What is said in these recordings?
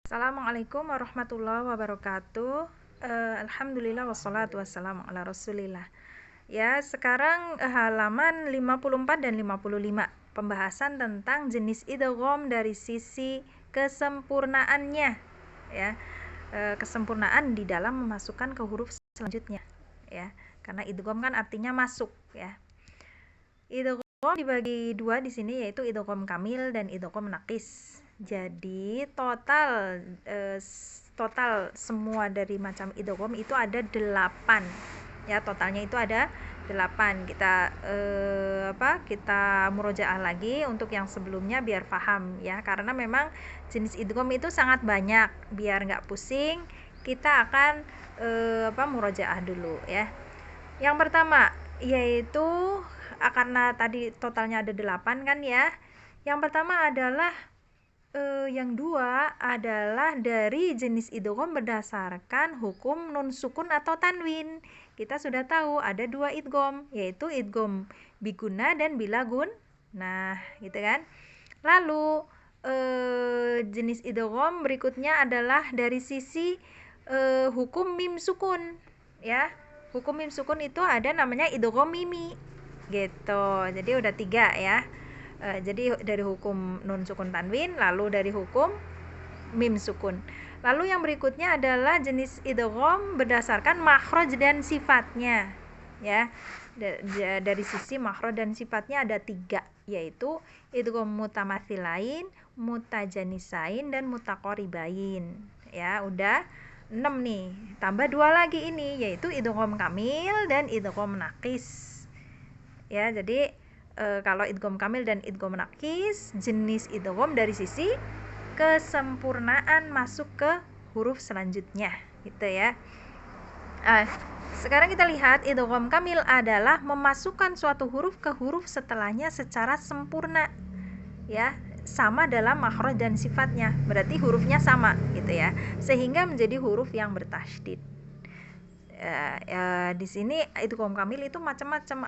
Assalamualaikum warahmatullahi wabarakatuh. Alhamdulillah wassalatu wassalamu ala rasulillah. Ya, sekarang halaman 54 dan 55. Pembahasan tentang jenis idgham dari sisi kesempurnaannya. Ya, kesempurnaan di dalam memasukkan ke huruf selanjutnya. Ya, karena idgham kan artinya masuk. Ya, idgham dibagi dua di sini, yaitu idgham kamil dan idgham naqis. Jadi total semua dari macam idgham itu ada 8. Ya, totalnya itu ada 8. Kita murojaah lagi untuk yang sebelumnya biar paham ya, karena memang jenis idgham itu sangat banyak. Biar nggak pusing, kita akan murojaah dulu ya. Yang pertama yaitu karena tadi totalnya ada 8 kan ya. Yang pertama adalah yang dua adalah dari jenis idgham berdasarkan hukum nun sukun atau tanwin. Kita sudah tahu ada 2 idgham, yaitu idgham biguna dan bilagun. Nah, gitu kan. Lalu jenis idgham berikutnya adalah dari sisi hukum mim sukun, ya. Hukum mim sukun itu ada namanya idgham mimi. Gitu. Jadi udah 3 ya. Jadi dari hukum nun sukun tanwin, lalu dari hukum mim sukun. Lalu yang berikutnya adalah jenis idgham berdasarkan makhraj dan sifatnya. Ya, dari sisi makhraj dan sifatnya ada 3, yaitu idgham mutamatsilain, mutajanisain, dan mutaqaribain. Ya, udah 6 nih. Tambah 2 lagi ini, yaitu idgham kamil dan idgham naqis. Ya, jadi kalau idgham kamil dan idgham naqis, jenis idgham dari sisi kesempurnaan masuk ke huruf selanjutnya, gitu ya. Sekarang kita lihat idgham kamil adalah memasukkan suatu huruf ke huruf setelahnya secara sempurna, ya, sama dalam makhraj dan sifatnya. Berarti hurufnya sama, gitu ya, sehingga menjadi huruf yang bertasydid. Di sini idgham kamil itu macam-macam,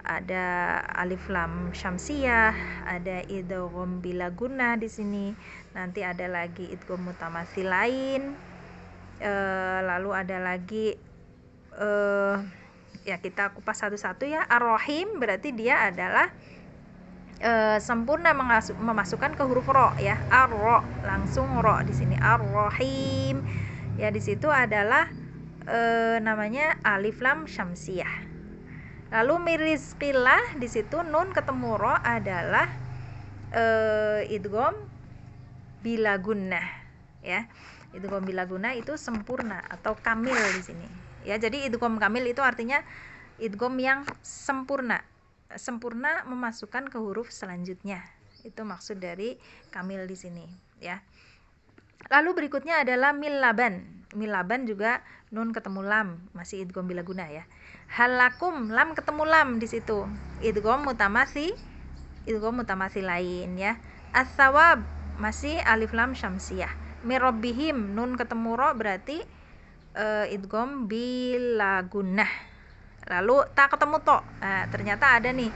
ada alif lam syamsiyah, ada idgham bila gunnah di sini. Nanti ada lagi idgham mutamatsilain. Lalu ada lagi ya, kita kupas satu-satu ya. Ar-Rahim berarti dia adalah sempurna memasukkan ke huruf ro ya. Ar-ro, langsung ro di sini. Ar-Rahim. Ya, di situ adalah namanya alif lam syamsiyah. Lalu mirizqillah, di situ nun ketemu ro adalah idgham bila gunnah ya. Idgham bila gunnah itu sempurna atau kamil di sini. Ya, jadi idgham kamil itu artinya idgham yang sempurna memasukkan ke huruf selanjutnya. Itu maksud dari kamil di sini ya. Lalu berikutnya adalah milaban. Milaban juga nun ketemu lam, masih idgham bila guna ya. Halakum, lam ketemu lam di situ. Idgham mutamatsilain ya. As-sawab masih alif lam syamsiyah. Mirabbihim, nun ketemu ro berarti idgham bila gunnah. Lalu ta ketemu to. Nah, ternyata ada nih.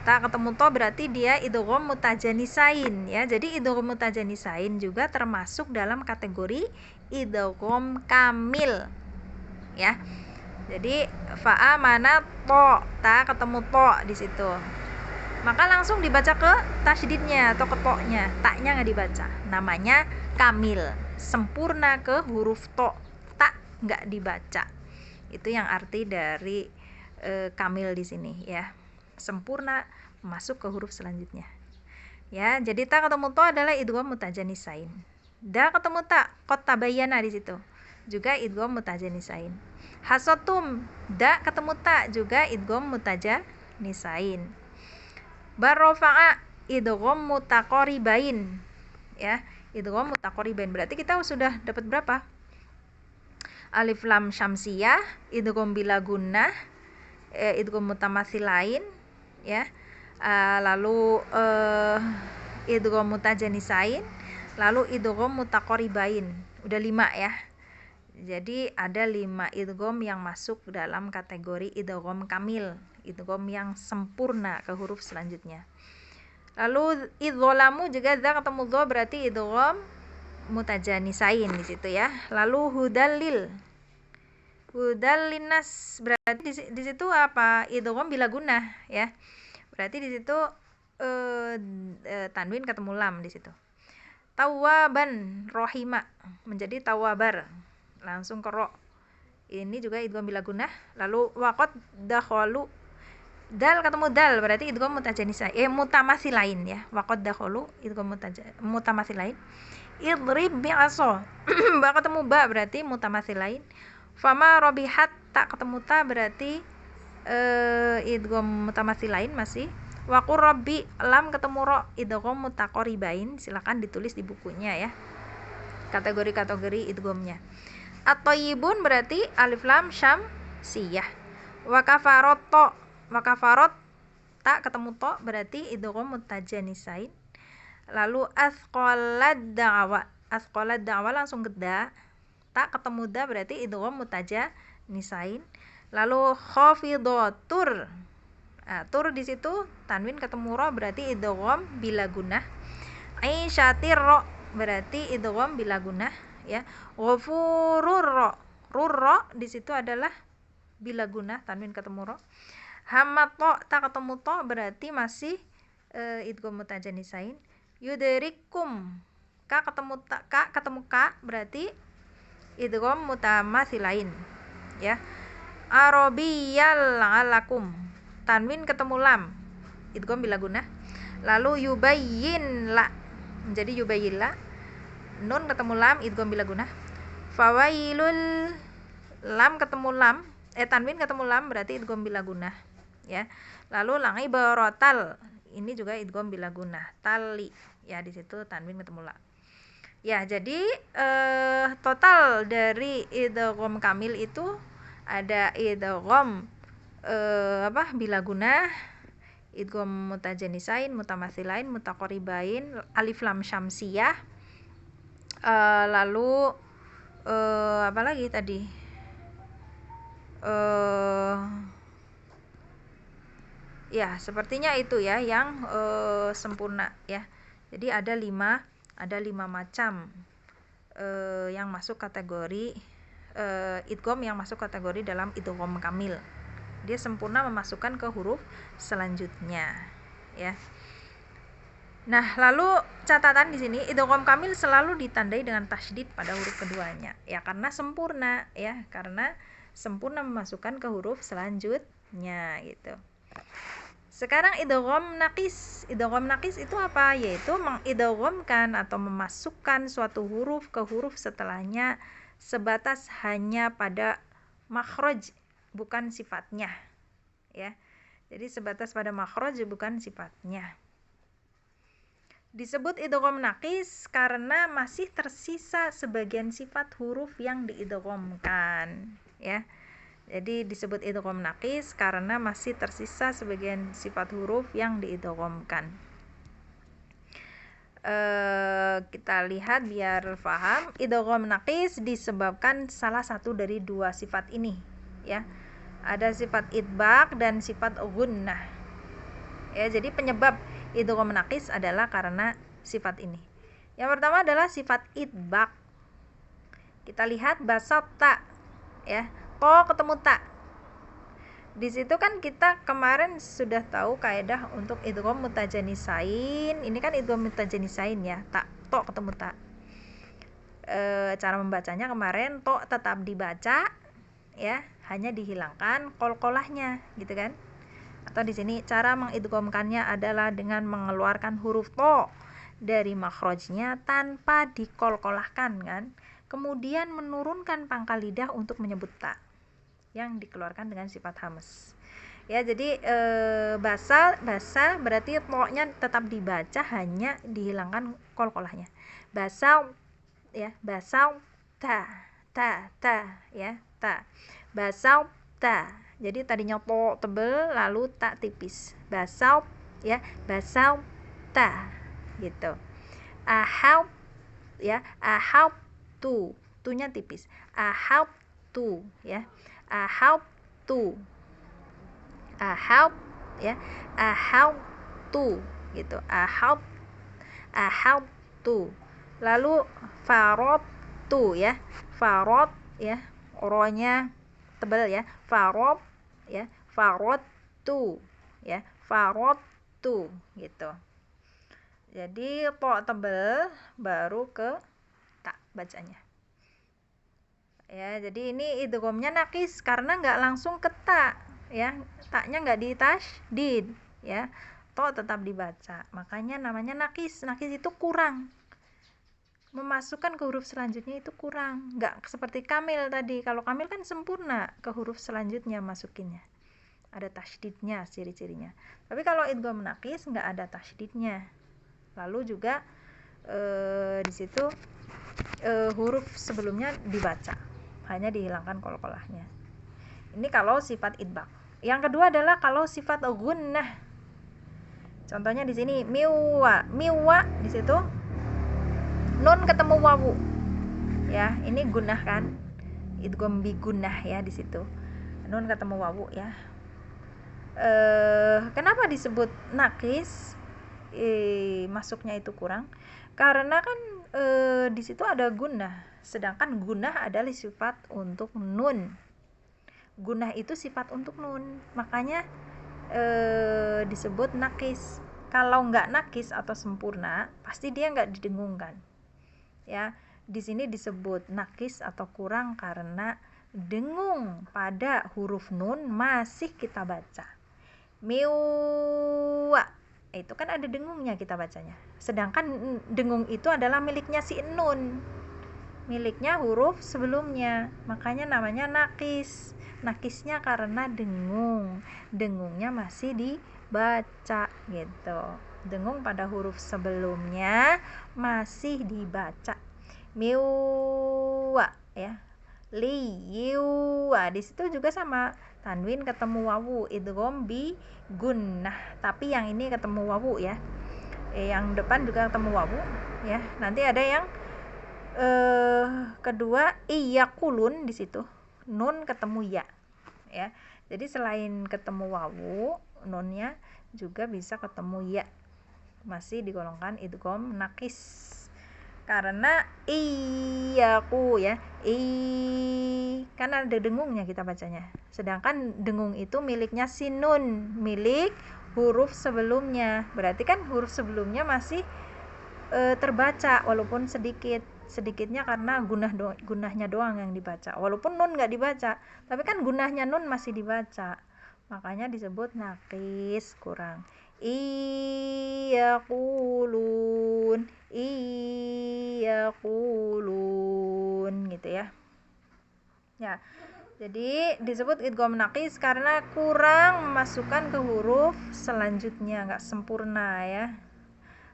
Ta ketemu to berarti dia idgham mutajanisain ya. Jadi idgham mutajanisain juga termasuk dalam kategori idgham kamil ya. Jadi fa'amana to, ta ketemu to di situ. Maka langsung dibaca ke tasydidnya atau ke to-nya. Ta-nya enggak dibaca. Namanya kamil, sempurna ke huruf to. Ta enggak dibaca. Itu yang arti dari kamil di sini ya. Sempurna masuk ke huruf selanjutnya. Ya, jadi ta ketemu to adalah idgham mutajanisain. Da ketemu ta, qad tabayyana di situ. Juga idgham mutajanisain. Hasatum, da ketemu ta, juga idgham mutajanisain. Barofa'a, idgham mutaqaribain. Ya, idgham mutaqaribain. Berarti kita sudah dapat berapa? Alif lam syamsiyah, idgham bila gunnah, idgham mutamatsilain ya. Lalu idgham mutajanisain, lalu idgham mutaqaribain. Udah 5 ya. Jadi ada 5 idgham yang masuk dalam kategori idgham kamil, idgham yang sempurna ke huruf selanjutnya. Lalu idzolamu juga za ketemu dho berarti idgham mutajanisain di situ ya. Lalu hudalil linnas berarti di situ apa? Idgham bila gunah ya. Berarti di situ tanwin ketemu lam di situ. Tawaban rohima menjadi tawabar, langsung ke ro. Ini juga idgham bila gunah. Lalu waqad dakhalu, dal ketemu dal berarti idgham mutajanisa mutamatsilain ya. Waqad dakhalu idgham mutamatsilain. Idrib bi'asa ba ketemu ba berarti mutamatsilain. Fama robihat tak ketemu ta berarti idgham mutamatsilain masih. Wa qurrabi lam ketemu ro idgham mutaqaribain, silakan ditulis di bukunya ya. Kategori-kategori idghamnya. At-thayyibun berarti alif lam syam siyah. Wa kafarot tak ketemu to berarti idgham mutajanisain. Lalu asqalad da'wa langsung geda, tak ketemu da berarti idgham mutajanisain. Lalu khafidatur, tur di situ tanwin ketemu ro berarti idgham bila gunah. Aisyatir ro berarti idgham bila gunah ya. Ghafurur ro di situ adalah bila gunah, tanwin ketemu ro. Hamato tak ketemu to berarti masih idgham mutajanisain. Yudrikum ka ketemu ka berarti idgham mutamatsilain ya. Arabiyal alakum, tanwin ketemu lam, idgham bila gunah. Lalu yubayyin la menjadi yubayyin la, nun ketemu lam, idgham bila gunah. Fawailul, lam ketemu lam, tanwin ketemu lam berarti idgham bila gunah ya. Lalu langi barotal, ini juga idgham bila gunah. Tali ya, di situ tanwin ketemu la. Ya, jadi total dari idgham kamil itu ada idgham bila gunah, idgham mutajanisain, mutamatsilain, mutaqaribain, alif lam syamsiyah. Lalu apa lagi tadi? Ya, sepertinya itu ya yang sempurna ya. Jadi ada 5 macam yang masuk kategori idgham yang masuk kategori dalam idgham kamil. Dia sempurna memasukkan ke huruf selanjutnya ya. Nah, lalu catatan di sini idgham kamil selalu ditandai dengan tasydid pada huruf keduanya ya, karena sempurna ya, karena sempurna memasukkan ke huruf selanjutnya gitu. Sekarang idgham naqis. Idgham naqis itu apa? Yaitu mengidghamkan atau memasukkan suatu huruf ke huruf setelahnya sebatas hanya pada makhraj, bukan sifatnya ya. Jadi sebatas pada makhraj bukan sifatnya. Disebut idgham naqis karena masih tersisa sebagian sifat huruf yang diidghamkan ya. Jadi disebut idgham naqis karena masih tersisa sebagian sifat huruf yang diidghamkan. Kita lihat biar paham. Idgham naqis disebabkan salah satu dari 2 sifat ini ya. Ada sifat idbaq dan sifat gunnah. Ya, jadi penyebab idgham naqis adalah karena sifat ini. Yang pertama adalah sifat idbaq. Kita lihat basata ya. To ketemu ta. Di situ kan kita kemarin sudah tahu kaidah untuk idgham mutajanisain. Ini kan idgham mutajanisain ya. Ta, to ketemu ta. Cara membacanya kemarin to tetap dibaca ya, hanya dihilangkan qalqalahnya gitu kan. Atau di sini cara mengidghamkannya adalah dengan mengeluarkan huruf to dari makhrajnya tanpa diqalqalahkan kan. Kemudian menurunkan pangkal lidah untuk menyebut ta yang dikeluarkan dengan sifat hamas. Ya, jadi basa berarti to-nya tetap dibaca, hanya dihilangkan qalqalahnya. Basau ya, basau ta ya, ta. Basau ta. Jadi tadinya to tebel lalu ta tipis. Basau ya, basau ta gitu. Ahau ya, ahau tu, tunya tipis. Ahau tu ya. Ahau tu. Ahau ya. Ahau tu gitu. Ahau tu. Lalu farotu ya, farot ya, oronya tebal ya, farot ya, farotu ya, farotu gitu. Jadi to tebal baru ke tak bacanya. Ya, jadi ini idghamnya nakis karena nggak langsung ke ta ya, taknya nggak di tasydid ya, to tetap dibaca, makanya namanya nakis. Nakis itu kurang, memasukkan ke huruf selanjutnya itu kurang, nggak seperti kamil tadi. Kalau kamil kan sempurna ke huruf selanjutnya masukinnya, ada tasydidnya ciri-cirinya. Tapi kalau idgham nakis nggak ada tasydidnya. Lalu juga di situ huruf sebelumnya dibaca, hanya dihilangkan kol-kolahnya. Ini kalau sifat idbaq. Yang kedua adalah kalau sifat gunnah. Contohnya di sini miwa, miwa di situ nun ketemu wawu. Ya, ini gunnah kan? Idgham bi gunnah ya di situ. Nun ketemu wawu ya. Kenapa disebut nakis? Masuknya itu kurang. Karena kan di situ ada gunnah, sedangkan gunnah adalah sifat untuk nun. Gunnah itu sifat untuk nun, makanya disebut nakis. Kalau nggak nakis atau sempurna, pasti dia nggak didengungkan. Ya, di sini disebut nakis atau kurang karena dengung pada huruf nun masih kita baca. Miwa, itu kan ada dengungnya kita bacanya. Sedangkan dengung itu adalah miliknya si nun, miliknya huruf sebelumnya, makanya namanya nakis. Nakisnya karena dengung, dengungnya masih dibaca gitu. Dengung pada huruf sebelumnya masih dibaca. Miwa ya, liwa di situ juga sama, tanwin ketemu wawu, idgham bi gunnah, tapi yang ini ketemu wawu ya, yang depan juga ketemu wawu ya. Nanti ada yang kedua iyakulun, di situ nun ketemu ya. Jadi selain ketemu wawu, nunnya juga bisa ketemu ya, masih digolongkan idgham nakis karena iyaku ya, kan ada dengungnya kita bacanya. Sedangkan dengung itu miliknya si nun, milik huruf sebelumnya. Berarti kan huruf sebelumnya masih terbaca walaupun sedikitnya karena gunahnya doang yang dibaca, walaupun nun nggak dibaca, tapi kan gunahnya nun masih dibaca, makanya disebut nakis, kurang. Iyaqulun gitu ya. Ya, jadi disebut idgham nakis karena kurang memasukkan ke huruf selanjutnya, nggak sempurna ya.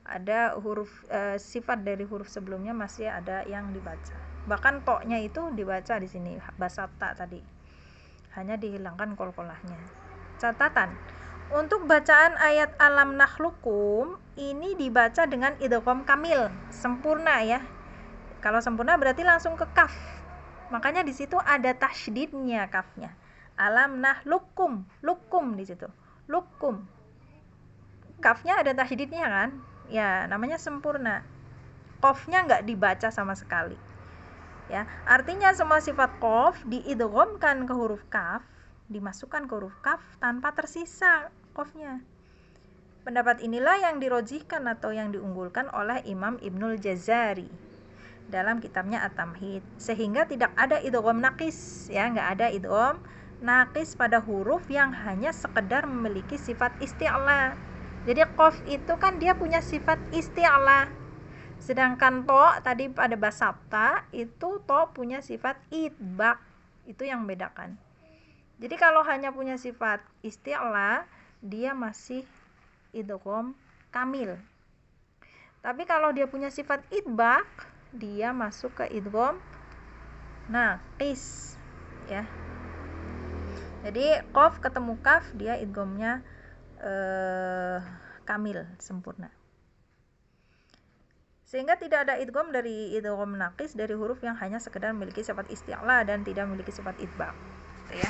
Ada huruf sifat dari huruf sebelumnya masih ada yang dibaca. Bahkan toknya itu dibaca di sini, basata tadi. Hanya dihilangkan kol-kolahnya. Catatan, untuk bacaan ayat alam nakhlukum ini dibaca dengan idgham kamil, sempurna ya. Kalau sempurna berarti langsung ke kaf. Makanya di situ ada tasydidnya kafnya. Alam nakhlukum, lukum di situ. Lukum. Kafnya ada tasydidnya kan? Ya, namanya sempurna. Qafnya nggak dibaca sama sekali. Ya, artinya semua sifat qaf diidghamkan ke huruf kaf, dimasukkan ke huruf kaf tanpa tersisa qafnya. Pendapat inilah yang dirojihkan atau yang diunggulkan oleh Imam Ibnul Jazari dalam kitabnya At-Tamhid, sehingga tidak ada idgham naqis ya, nggak ada idgham naqis pada huruf yang hanya sekedar memiliki sifat isti'la. Jadi qaf itu kan dia punya sifat isti'la, sedangkan to tadi pada basata itu to punya sifat idbaq, itu yang membedakan. Jadi kalau hanya punya sifat isti'la dia masih idgham kamil, tapi kalau dia punya sifat idbaq dia masuk ke idgham naqis ya. Jadi qaf ketemu kaf dia idghamnya kamil, sempurna, sehingga tidak ada idgham dari idgham naqis dari huruf yang hanya sekedar memiliki sifat isti'la dan tidak memiliki sifat idbaq gitu ya.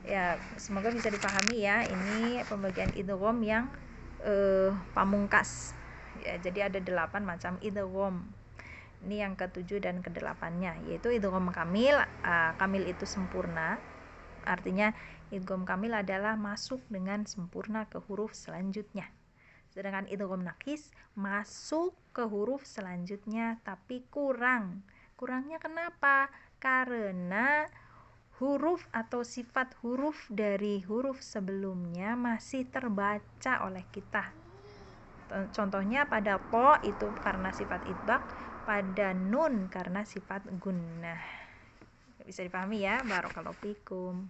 Ya, semoga bisa dipahami ya, ini pembagian idgham yang pamungkas ya. Jadi ada 8 macam idgham. Ini yang ke-7 dan ke-8-nya, yaitu idgham kamil. Kamil itu sempurna, artinya idgham kamil adalah masuk dengan sempurna ke huruf selanjutnya. Sedangkan idgham naqis masuk ke huruf selanjutnya tapi kurang. Kurangnya kenapa? Karena huruf atau sifat huruf dari huruf sebelumnya masih terbaca oleh kita. Contohnya pada po itu karena sifat idbaq, pada nun karena sifat gunnah. Bisa dipahami ya? Barakallahu fikum.